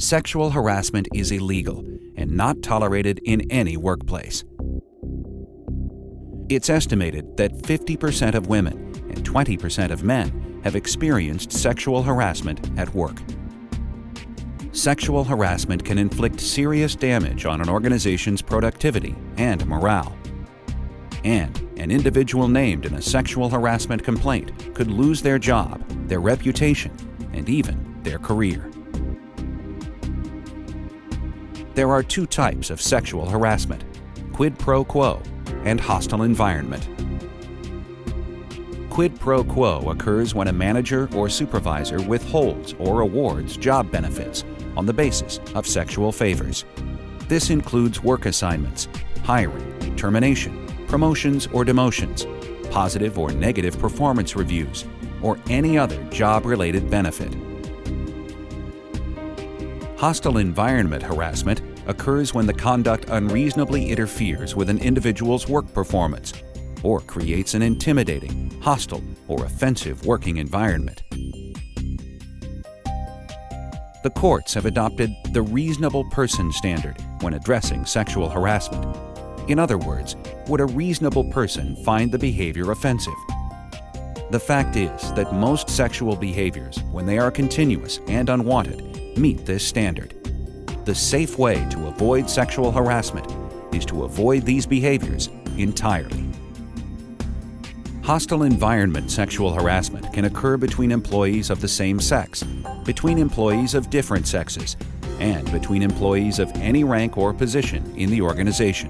Sexual harassment is illegal and not tolerated in any workplace. It's estimated that 50% of women and 20% of men have experienced sexual harassment at work. Sexual harassment can inflict serious damage on an organization's productivity and morale. And an individual named in a sexual harassment complaint could lose their job, their reputation, and even their career. There are two types of sexual harassment: quid pro quo and hostile environment. Quid pro quo occurs when a manager or supervisor withholds or awards job benefits on the basis of sexual favors. This includes work assignments, hiring, termination, promotions or demotions, positive or negative performance reviews, or any other job-related benefit. Hostile environment harassment occurs when the conduct unreasonably interferes with an individual's work performance or creates an intimidating, hostile, or offensive working environment. The courts have adopted the reasonable person standard when addressing sexual harassment. In other words, would a reasonable person find the behavior offensive? The fact is that most sexual behaviors, when they are continuous and unwanted, meet this standard. The safe way to avoid sexual harassment is to avoid these behaviors entirely. Hostile environment sexual harassment can occur between employees of the same sex, between employees of different sexes, and between employees of any rank or position in the organization.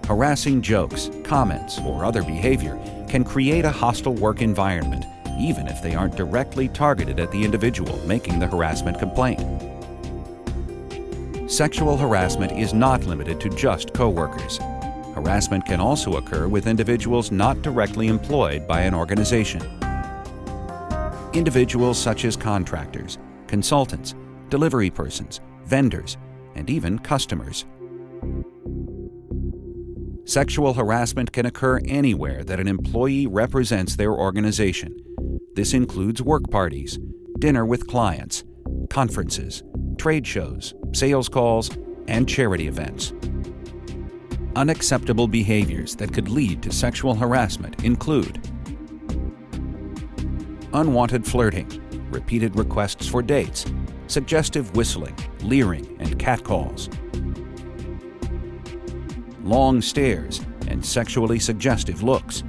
Harassing jokes, comments, or other behavior can create a hostile work environment, even if they aren't directly targeted at the individual making the harassment complaint. Sexual harassment is not limited to just coworkers. Harassment can also occur with individuals not directly employed by an organization. Individuals such as contractors, consultants, delivery persons, vendors, and even customers. Sexual harassment can occur anywhere that an employee represents their organization. This includes work parties, dinner with clients, conferences, trade shows, sales calls, and charity events. Unacceptable behaviors that could lead to sexual harassment include unwanted flirting, repeated requests for dates, suggestive whistling, leering, and catcalls, long stares, and sexually suggestive looks,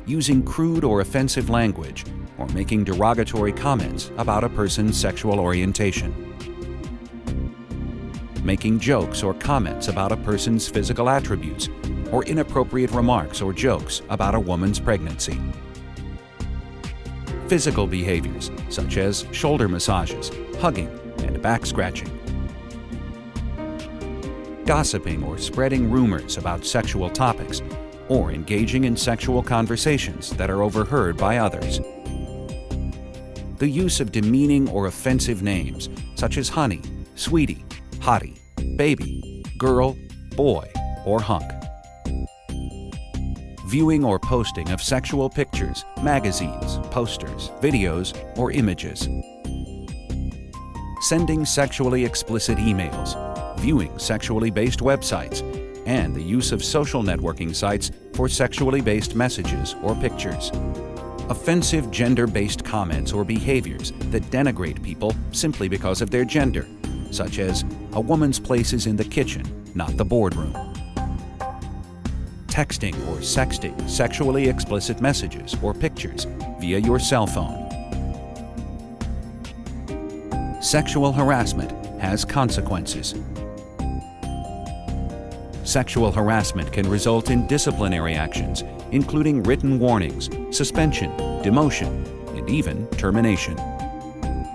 using crude or offensive language, or making derogatory comments about a person's sexual orientation, making jokes or comments about a person's physical attributes, or inappropriate remarks or jokes about a woman's pregnancy. Physical behaviors such as shoulder massages, hugging, and back scratching. Gossiping or spreading rumors about sexual topics, or engaging in sexual conversations that are overheard by others. The use of demeaning or offensive names such as honey, sweetie, hottie, baby, girl, boy, or hunk. Viewing or posting of sexual pictures, magazines, posters, videos, or images. Sending sexually explicit emails, viewing sexually based websites, and the use of social networking sites for sexually based messages or pictures. Offensive gender-based comments or behaviors that denigrate people simply because of their gender, such as a woman's place is in the kitchen, not the boardroom. Texting or sexting sexually explicit messages or pictures via your cell phone. Sexual harassment has consequences. Sexual harassment can result in disciplinary actions, including written warnings, suspension, demotion, and even termination.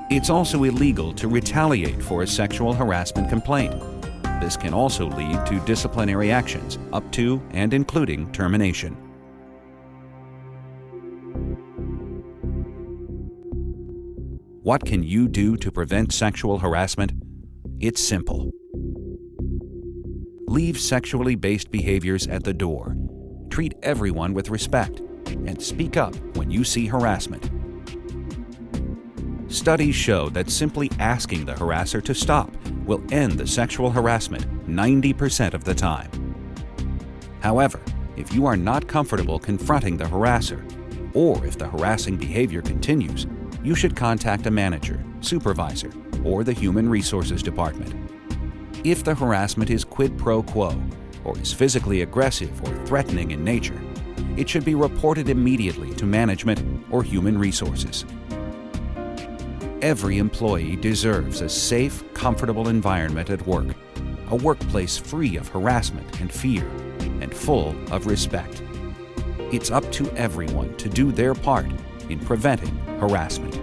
It's also illegal to retaliate for a sexual harassment complaint. This can also lead to disciplinary actions up to and including termination. What can you do to prevent sexual harassment? It's simple. Leave sexually based behaviors at the door. Treat everyone with respect, and speak up when you see harassment. Studies show that simply asking the harasser to stop will end the sexual harassment 90% of the time. However, if you are not comfortable confronting the harasser, or if the harassing behavior continues, you should contact a manager, supervisor, or the Human Resources Department. If the harassment is quid pro quo, or is physically aggressive or threatening in nature, it should be reported immediately to management or Human Resources. Every employee deserves a safe, comfortable environment at work, a workplace free of harassment and fear, and full of respect. It's up to everyone to do their part in preventing harassment.